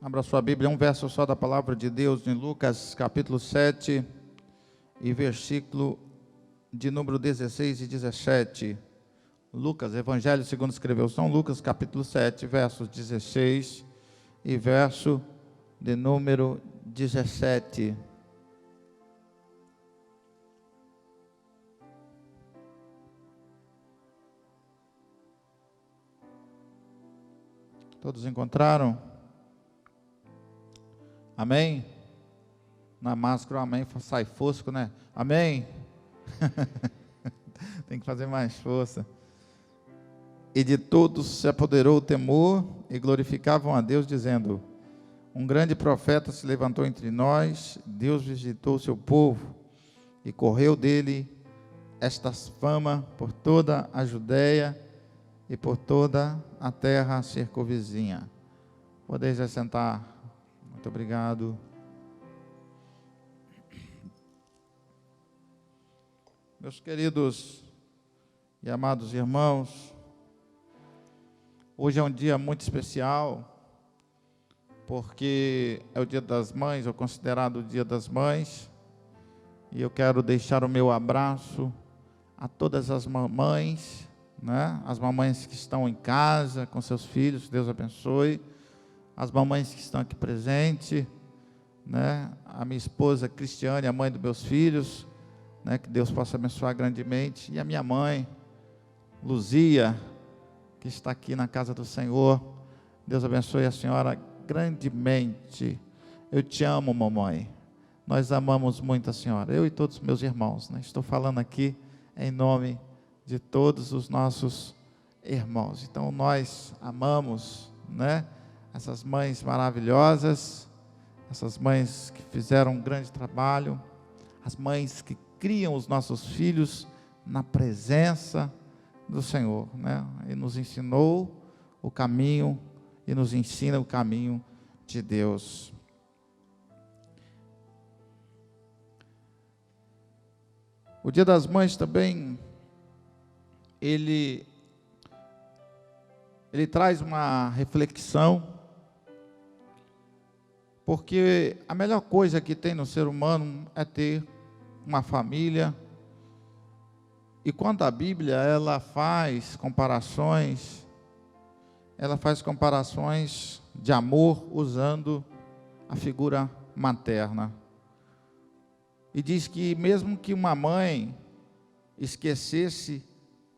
Abra sua Bíblia, um verso só da palavra de Deus, em Lucas capítulo 7, e versículo de número 16 e 17. Lucas, Evangelho segundo escreveu São Lucas, capítulo 7, versos 16 e verso de número 17. Todos encontraram? Amém? Na máscara, amém, sai fosco, né? Amém? Tem que fazer mais força. E de todos se apoderou o temor e glorificavam a Deus, dizendo: um grande profeta se levantou entre nós, Deus visitou o seu povo, e correu dele esta fama por toda a Judeia e por toda a terra circunvizinha. Podeis assentar. Muito obrigado. Meus queridos e amados irmãos, hoje é um dia muito especial, porque é o Dia das Mães, ou considerado o Dia das Mães, e eu quero deixar o meu abraço a todas as mamães, né? As mamães que estão em casa com seus filhos, Deus abençoe. As mamães que estão aqui presentes, né? A minha esposa Cristiane, a mãe dos meus filhos, né? Que Deus possa abençoar grandemente. E a minha mãe, Luzia, que está aqui na casa do Senhor. Deus abençoe a senhora grandemente. Eu te amo, mamãe. Nós amamos muito a senhora, eu e todos os meus irmãos, né? Estou falando aqui em nome de todos os nossos irmãos. Então nós amamos, né? Essas mães maravilhosas, essas mães que fizeram um grande trabalho, as mães que criam os nossos filhos na presença do Senhor, né? E nos ensinou o caminho, e nos ensina o caminho de Deus. O Dia das Mães também, ele traz uma reflexão, porque a melhor coisa que tem no ser humano é ter uma família. E quando a Bíblia ela faz comparações de amor usando a figura materna. E diz que mesmo que uma mãe esquecesse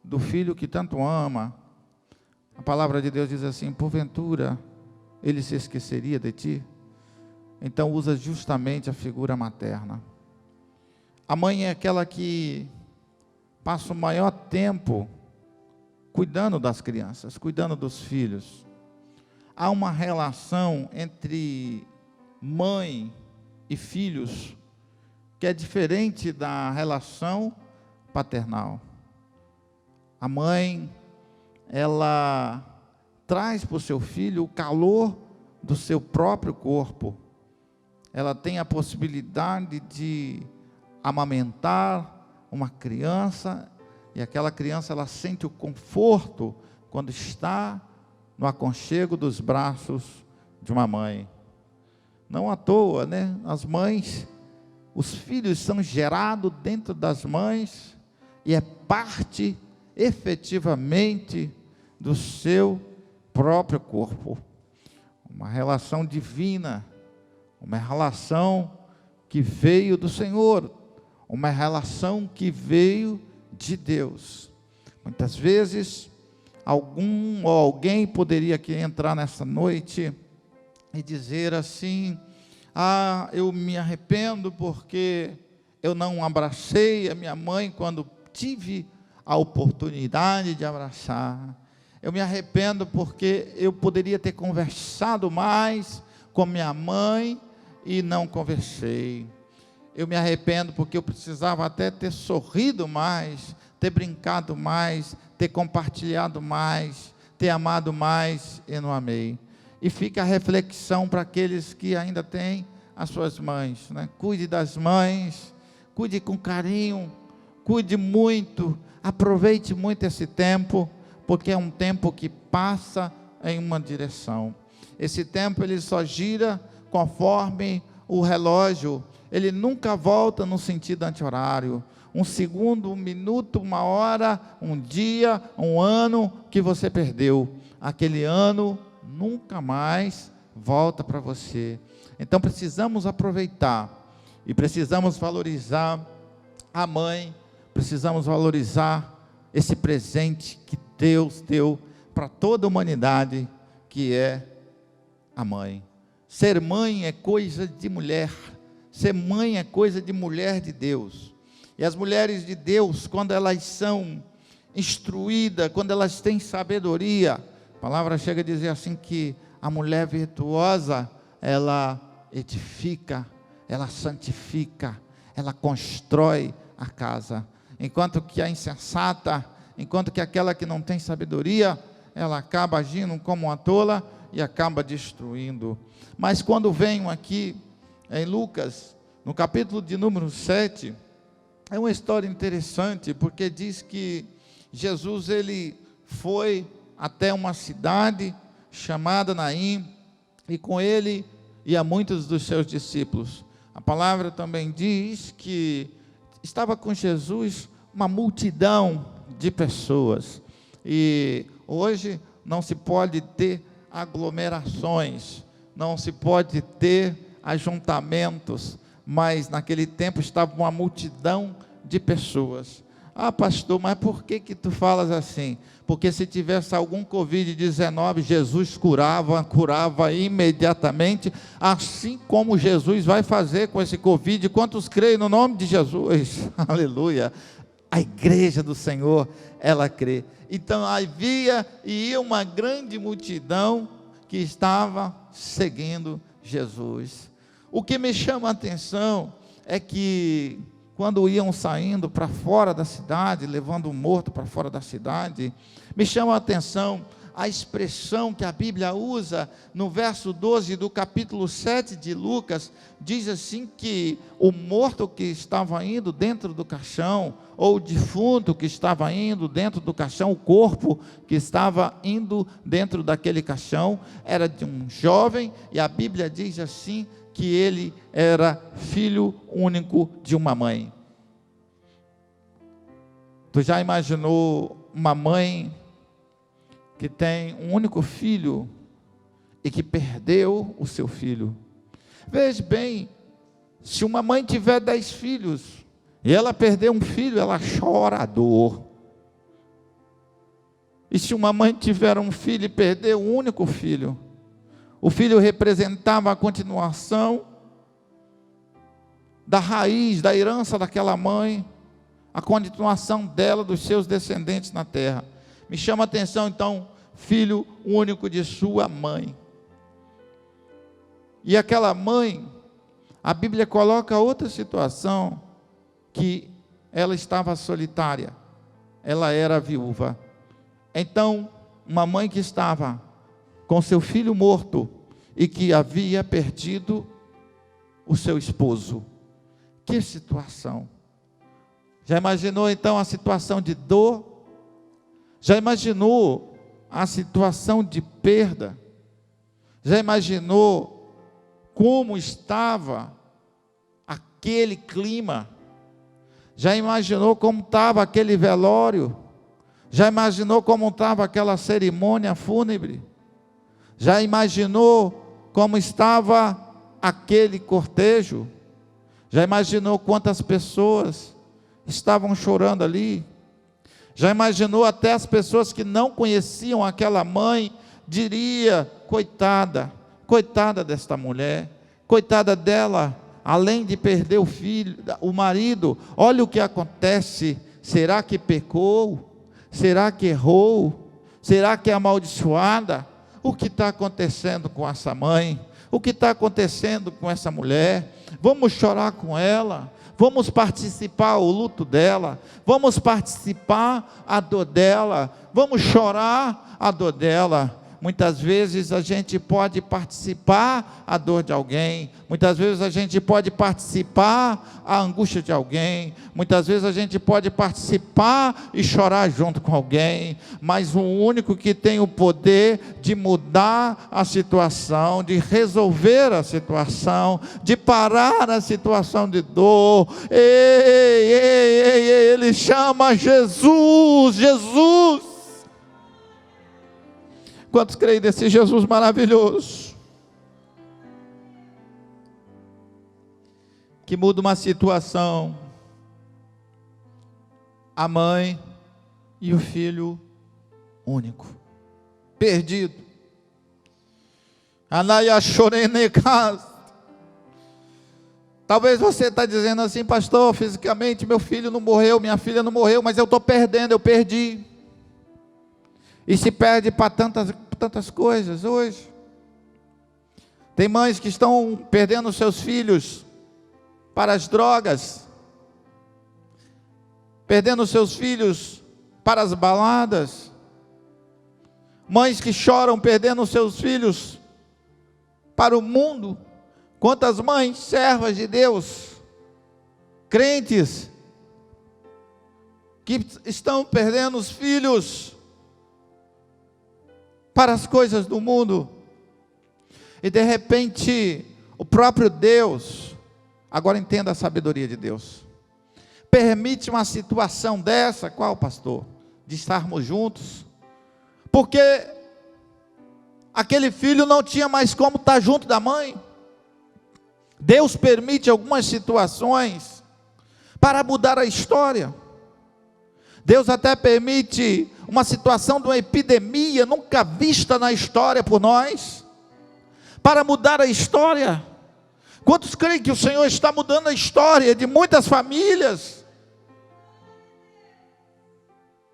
do filho que tanto ama, a palavra de Deus diz assim: porventura ele se esqueceria de ti? Então usa justamente a figura materna. A mãe é aquela que passa o maior tempo cuidando das crianças, cuidando dos filhos. Há uma relação entre mãe e filhos que é diferente da relação paternal. A mãe, ela traz para o seu filho o calor do seu próprio corpo. Ela tem a possibilidade de amamentar uma criança, e aquela criança ela sente o conforto quando está no aconchego dos braços de uma mãe. Não à toa, né? As mães, os filhos são gerados dentro das mães, e é parte efetivamente do seu próprio corpo. Uma relação divina, uma relação que veio do Senhor, uma relação que veio de Deus. Muitas vezes, alguém poderia aqui entrar nessa noite e dizer assim: eu me arrependo porque eu não abracei a minha mãe quando tive a oportunidade de abraçar. Eu me arrependo porque eu poderia ter conversado mais com minha mãe e não conversei. Eu me arrependo porque eu precisava até ter sorrido mais, ter brincado mais, ter compartilhado mais, ter amado mais e não amei. E fica a reflexão para aqueles que ainda têm as suas mães, né? Cuide das mães, cuide com carinho, cuide muito, aproveite muito esse tempo, porque é um tempo que passa em uma direção. Esse tempo ele só gira conforme o relógio, ele nunca volta no sentido anti-horário. Um segundo, um minuto, uma hora, um dia, um ano que você perdeu, aquele ano nunca mais volta para você. Então precisamos aproveitar e precisamos valorizar a mãe, precisamos valorizar esse presente que Deus deu para toda a humanidade, que é a mãe. Ser mãe é coisa de mulher, ser mãe é coisa de mulher de Deus. E as mulheres de Deus, quando elas são instruídas, quando elas têm sabedoria, a palavra chega a dizer assim que a mulher virtuosa, ela edifica, ela santifica, ela constrói a casa, enquanto que a insensata, enquanto que aquela que não tem sabedoria, ela acaba agindo como uma tola e acaba destruindo. Mas quando venho aqui em Lucas, no capítulo de número 7, é uma história interessante, porque diz que Jesus ele foi até uma cidade chamada Naim, e com ele ia muitos dos seus discípulos. A palavra também diz que estava com Jesus uma multidão de pessoas, e hoje não se pode ter aglomerações, não se pode ter ajuntamentos, mas naquele tempo estava uma multidão de pessoas. Ah, pastor, mas por que tu falas assim? Porque se tivesse algum Covid-19, Jesus curava imediatamente, assim como Jesus vai fazer com esse Covid. Quantos creem no nome de Jesus? Aleluia! A igreja do Senhor, ela crê. Então havia e ia uma grande multidão que estava seguindo Jesus. O que me chama a atenção é que quando iam saindo para fora da cidade, levando o morto para fora da cidade, me chama a atenção a expressão que a Bíblia usa no verso 12 do capítulo 7 de Lucas. Diz assim que o morto que estava indo dentro do caixão, ou o defunto que estava indo dentro do caixão, o corpo que estava indo dentro daquele caixão, era de um jovem, e a Bíblia diz assim, que ele era filho único de uma mãe. Tu já imaginou uma mãe que tem um único filho e que perdeu o seu filho? Veja bem, se uma mãe tiver 10 filhos e ela perder um filho, ela chora a dor. E se uma mãe tiver um filho e perder um único filho, o filho representava a continuação da raiz, da herança daquela mãe, a continuação dela, dos seus descendentes na terra. Me chama a atenção, então, filho único de sua mãe. E aquela mãe, a Bíblia coloca outra situação, que ela estava solitária, ela era viúva. Então, uma mãe que estava com seu filho morto e que havia perdido o seu esposo. Que situação! Já imaginou então a situação de dor? Já imaginou a situação de perda? Já imaginou como estava aquele clima? Já imaginou como estava aquele velório? Já imaginou como estava aquela cerimônia fúnebre? Já imaginou como estava aquele cortejo? Já imaginou quantas pessoas estavam chorando ali? Já imaginou até as pessoas que não conheciam aquela mãe, diria, coitada desta mulher, coitada dela, além de perder o filho, o marido, olha o que acontece. Será que pecou? Será que errou? Será que é amaldiçoada? O que está acontecendo com essa mãe? O que está acontecendo com essa mulher? Vamos chorar com ela, vamos participar o luto dela, vamos participar a dor dela, vamos chorar a dor dela. muitas vezes a gente pode participar a dor de alguém, muitas vezes a gente pode participar a angústia de alguém, muitas vezes a gente pode participar e chorar junto com alguém, mas o único que tem o poder de mudar a situação, de resolver a situação, de parar a situação de dor, ele chama Jesus, Jesus. Quantos creem nesse Jesus maravilhoso? Que muda uma situação. A mãe e o filho único, perdido. Talvez você está dizendo assim: pastor, fisicamente meu filho não morreu, minha filha não morreu, mas eu estou perdendo, eu perdi. E se perde para tantas coisas hoje. Tem mães que estão perdendo seus filhos para as drogas, perdendo seus filhos para as baladas. Mães que choram perdendo seus filhos para o mundo. Quantas mães, servas de Deus, crentes, que estão perdendo os filhos para as coisas do mundo, e de repente, o próprio Deus, agora entenda a sabedoria de Deus, permite uma situação dessa. Qual, pastor? De estarmos juntos, porque aquele filho não tinha mais como estar junto da mãe. Deus permite algumas situações para mudar a história. Deus até permite uma situação de uma epidemia nunca vista na história por nós, para mudar a história. Quantos creem que o Senhor está mudando a história de muitas famílias,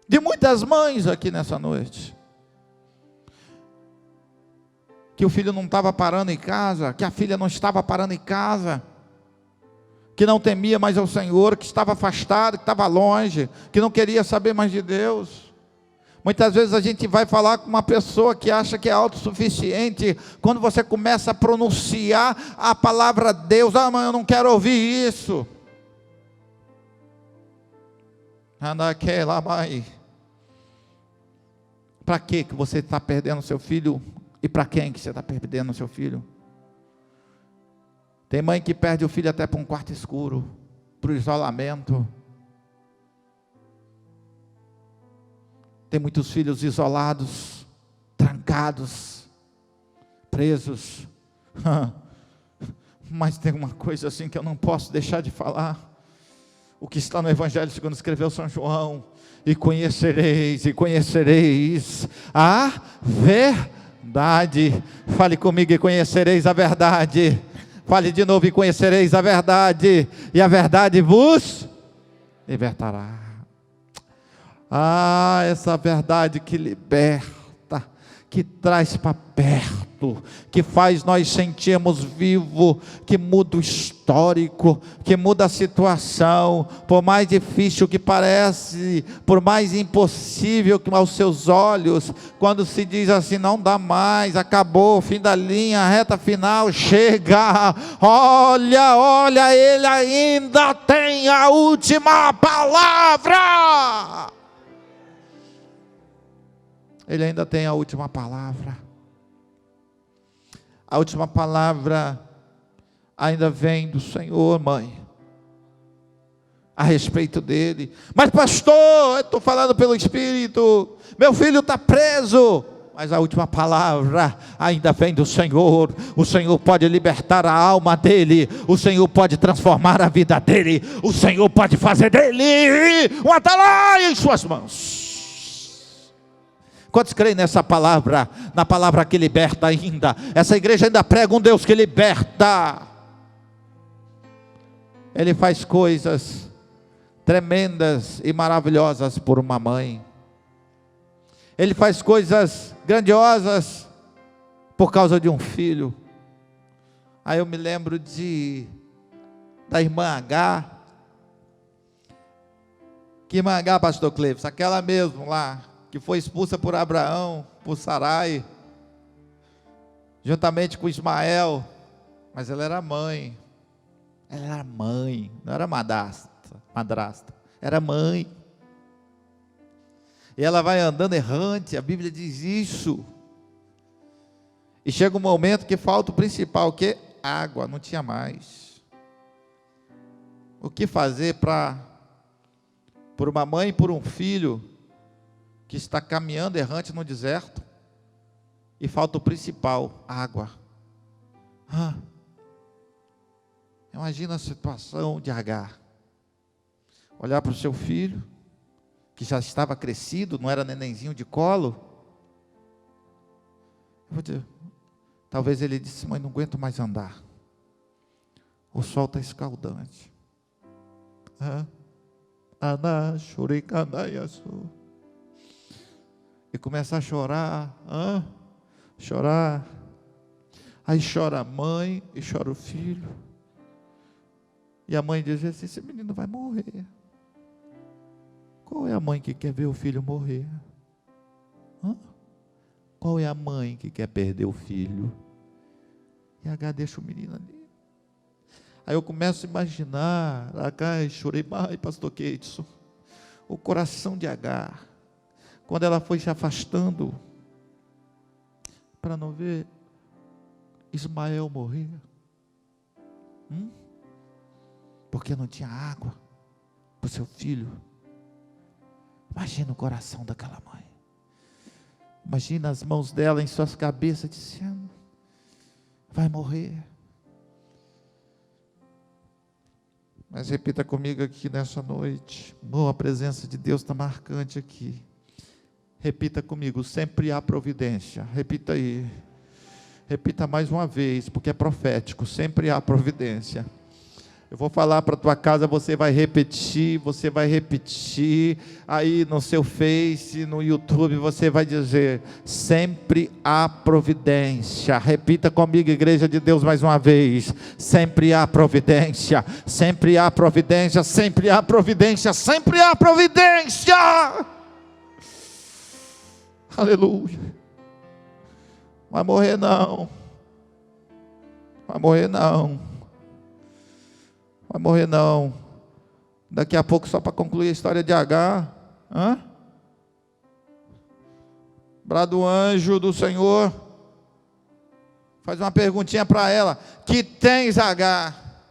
de muitas mães aqui nessa noite? Que o filho não estava parando em casa, que a filha não estava parando em casa, que não temia mais ao Senhor, que estava afastado, que estava longe, que não queria saber mais de Deus. Muitas vezes a gente vai falar com uma pessoa que acha que é autossuficiente, quando você começa a pronunciar a palavra Deus: ah, mas eu não quero ouvir isso. Para que você está perdendo seu filho? E para quem que você está perdendo seu filho? Tem mãe que perde o filho até para um quarto escuro, para o isolamento. Tem muitos filhos isolados, trancados, presos. Mas tem uma coisa assim que eu não posso deixar de falar. O que está no Evangelho segundo escreveu São João: e conhecereis a verdade. Fale comigo: e conhecereis a verdade. Fale de novo: e conhecereis a verdade, e a verdade vos libertará. Ah, essa verdade que liberta, que traz para perto, que faz nós sentirmos vivo, que muda o histórico, que muda a situação. Por mais difícil que parece, por mais impossível que aos seus olhos, quando se diz assim: não dá mais, acabou, fim da linha, reta final, chega, olha, ele ainda tem a última palavra. Ele ainda tem a última palavra. A última palavra ainda vem do Senhor, mãe, a respeito dele. Mas pastor, eu estou falando pelo Espírito, meu filho está preso. Mas a última palavra ainda vem do Senhor. O Senhor pode libertar a alma dele, o Senhor pode transformar a vida dele, o Senhor pode fazer dele um atalaia em suas mãos. Quantos creem nessa palavra, na palavra que liberta ainda? Essa igreja ainda prega um Deus que liberta. Ele faz coisas tremendas e maravilhosas por uma mãe. Ele faz coisas grandiosas por causa de um filho. Aí eu me lembro da irmã H. Que irmã H, pastor Cleves? Aquela mesmo lá, que foi expulsa por Abraão, por Sarai, juntamente com Ismael, mas ela era mãe. Ela era mãe, não era madrasta, era mãe. E ela vai andando errante, a Bíblia diz isso. E chega um momento que falta o principal, que é água, não tinha mais. O que fazer por uma mãe e por um filho que está caminhando errante no deserto, e falta o principal, água. Imagina a situação de Agar, olhar para o seu filho, que já estava crescido, não era nenenzinho de colo. Talvez ele disse: mãe, não aguento mais andar, o sol está escaldante. E começa a chorar, chorar. Aí chora a mãe e chora o filho. E a mãe diz assim: esse menino vai morrer. Qual é a mãe que quer ver o filho morrer? Qual é a mãe que quer perder o filho? E Agar deixa o menino ali. Aí eu começo a imaginar, chorei mais, pastor Keidson, o coração de Agar, quando ela foi se afastando, para não ver Ismael morrer, porque não tinha água para o seu filho. Imagina o coração daquela mãe, imagina as mãos dela em suas cabeças, dizendo: vai morrer. Mas repita comigo aqui nessa noite, a presença de Deus está marcante aqui. Repita comigo: sempre há providência. Repita aí, repita mais uma vez, porque é profético, sempre há providência. Eu vou falar para a tua casa, você vai repetir, aí no seu Face, no YouTube, você vai dizer: sempre há providência. Repita comigo, igreja de Deus, mais uma vez: sempre há providência, sempre há providência, sempre há providência, sempre há providência. Aleluia. Vai morrer não, vai morrer não. Vai morrer não. Daqui a pouco, só para concluir a história de Agar, brado o anjo do Senhor, faz uma perguntinha para ela: que tens, Agar?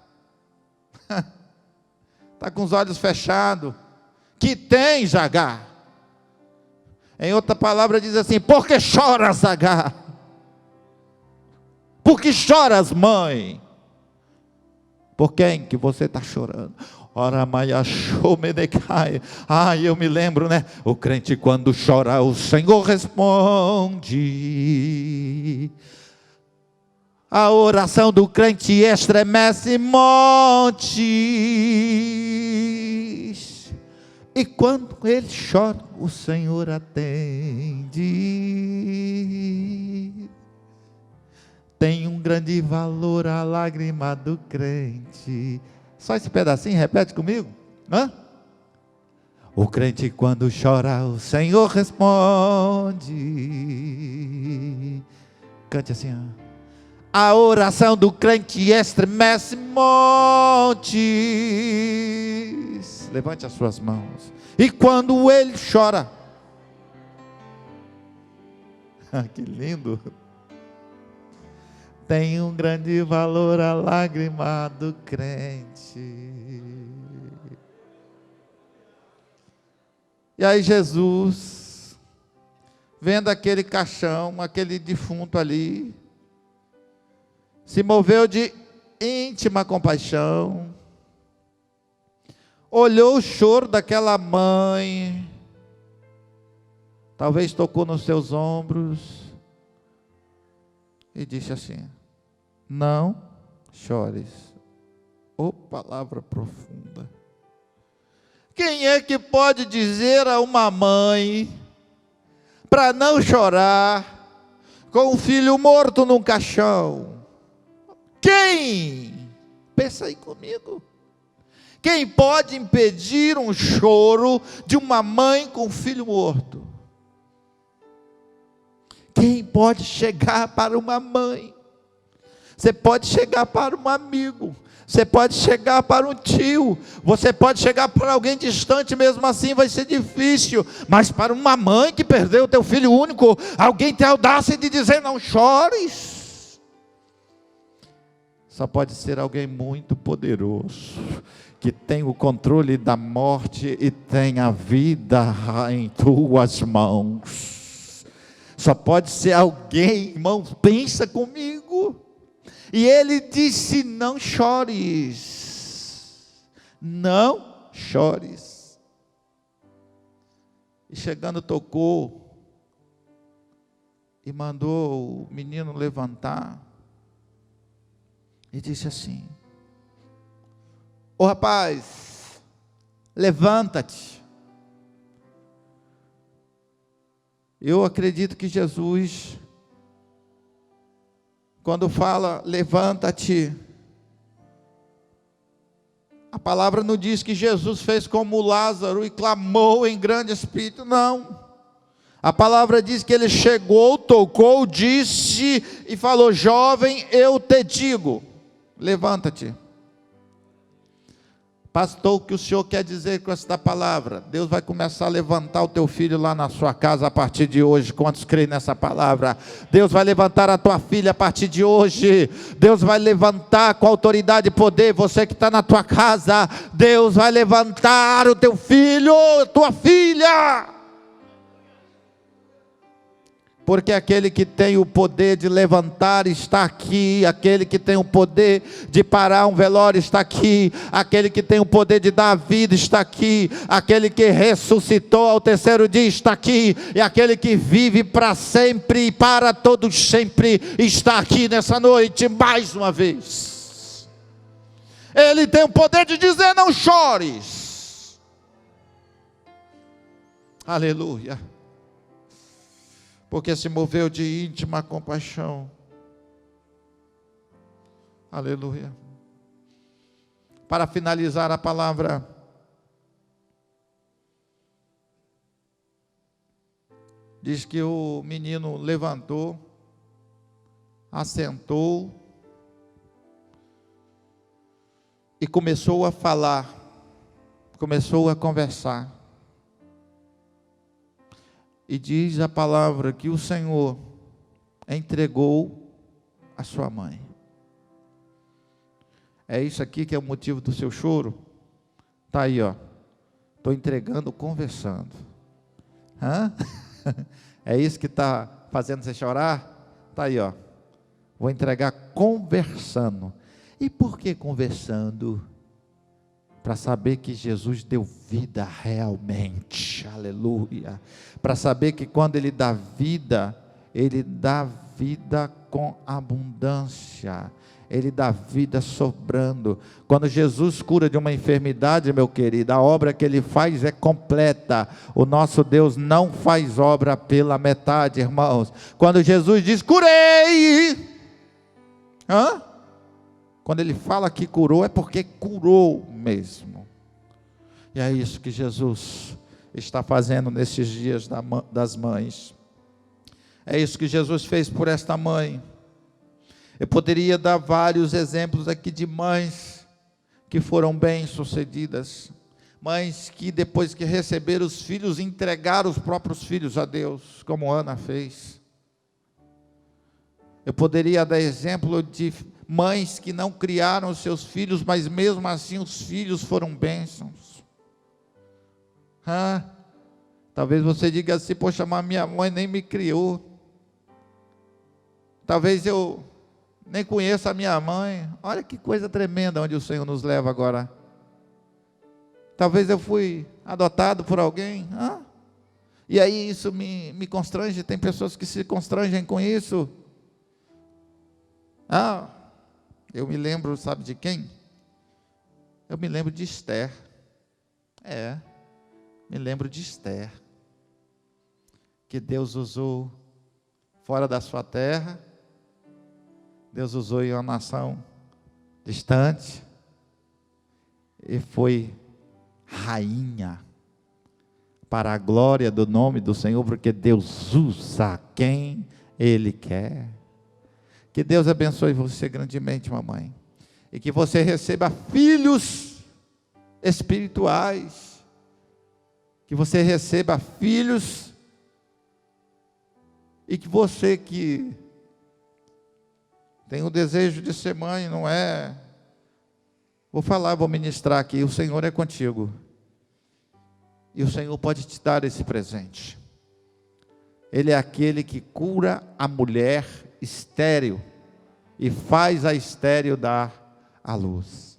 Está com os olhos fechados. Que tens, Agar? Em outra palavra diz assim: por que choras, Agar? Por que choras, mãe? Por quem que você está chorando? Ora, Maia, Shomenecai. Eu me lembro, né? O crente, quando chora, o Senhor responde. A oração do crente estremece montes. E quando ele chora, o Senhor atende. Tem um grande valor a lágrima do crente. Só esse pedacinho, repete comigo. O crente, quando chora, o Senhor responde. Cante assim, A oração do crente estremece montes. Levante as suas mãos. E quando ele chora, que lindo. Tem um grande valor a lágrima do crente. E aí Jesus, vendo aquele caixão, aquele defunto ali, se moveu de íntima compaixão, olhou o choro daquela mãe, talvez tocou nos seus ombros e disse assim: não chores. Palavra profunda. Quem é que pode dizer a uma mãe para não chorar com um filho morto num caixão? Quem? Pensa aí comigo. Quem pode impedir um choro de uma mãe com um filho morto? Alguém pode chegar para uma mãe, você pode chegar para um amigo, você pode chegar para um tio, você pode chegar para alguém distante, mesmo assim vai ser difícil, mas para uma mãe que perdeu o teu filho único, alguém tem a audácia de dizer: não chores. Só pode ser alguém muito poderoso, que tem o controle da morte e tem a vida em tuas mãos. Só pode ser alguém, irmãos, pensa comigo. E ele disse: não chores, não chores. E chegando tocou, e mandou o menino levantar, e disse assim: ô rapaz, levanta-te. Eu acredito que Jesus, quando fala levanta-te, a palavra não diz que Jesus fez como Lázaro e clamou em grande espírito, não. A palavra diz que ele chegou, tocou, disse e falou: jovem, eu te digo, levanta-te. Pastor, o que o Senhor quer dizer com esta palavra? Deus vai começar a levantar o teu filho lá na sua casa a partir de hoje. Quantos creem nessa palavra? Deus vai levantar a tua filha a partir de hoje. Deus vai levantar com autoridade e poder você que está na tua casa. Deus vai levantar o teu filho, tua filha. Porque aquele que tem o poder de levantar está aqui, aquele que tem o poder de parar um velório está aqui, aquele que tem o poder de dar vida está aqui, aquele que ressuscitou ao terceiro dia está aqui, e aquele que vive para sempre e para todos sempre está aqui nessa noite mais uma vez. Ele tem o poder de dizer: não chores. Aleluia. Porque se moveu de íntima compaixão. Aleluia. Para finalizar a palavra, diz que o menino levantou, assentou e começou a falar, começou a conversar. E diz a palavra que o Senhor entregou a sua mãe. É isso aqui que é o motivo do seu choro? Está aí, ó. Estou entregando, conversando. Hã? É isso que está fazendo você chorar? Está aí, ó. Vou entregar conversando. E por que conversando? Para saber que Jesus deu vida realmente, aleluia, para saber que quando Ele dá vida com abundância, Ele dá vida sobrando. Quando Jesus cura de uma enfermidade, meu querido, a obra que Ele faz é completa. O nosso Deus não faz obra pela metade, irmãos. Quando Jesus diz: curei, quando Ele fala que curou, é porque curou mesmo. E é isso que Jesus está fazendo nesses dias das mães. É isso que Jesus fez por esta mãe. Eu poderia dar vários exemplos aqui de mães que foram bem-sucedidas. Mães que depois que receberam os filhos, entregaram os próprios filhos a Deus, como Ana fez. Eu poderia dar exemplo de mães que não criaram os seus filhos, mas mesmo assim os filhos foram bênçãos. Talvez você diga assim: poxa, mas minha mãe nem me criou. Talvez eu nem conheça a minha mãe. Olha que coisa tremenda onde o Senhor nos leva agora. Talvez eu fui adotado por alguém. E aí isso me constrange. Tem pessoas que se constrangem com isso. Eu me lembro, sabe de quem? Eu me lembro de Esther. Me lembro de Esther. Que Deus usou fora da sua terra. Deus usou em uma nação distante. E foi rainha. Para a glória do nome do Senhor. Porque Deus usa quem Ele quer. Que Deus abençoe você grandemente, mamãe. E que você receba filhos espirituais. Que você receba filhos. E que você que tem o desejo de ser mãe, não é? Vou ministrar aqui, o Senhor é contigo. E o Senhor pode te dar esse presente. Ele é aquele que cura a mulher estéril e faz a estéril dar à luz.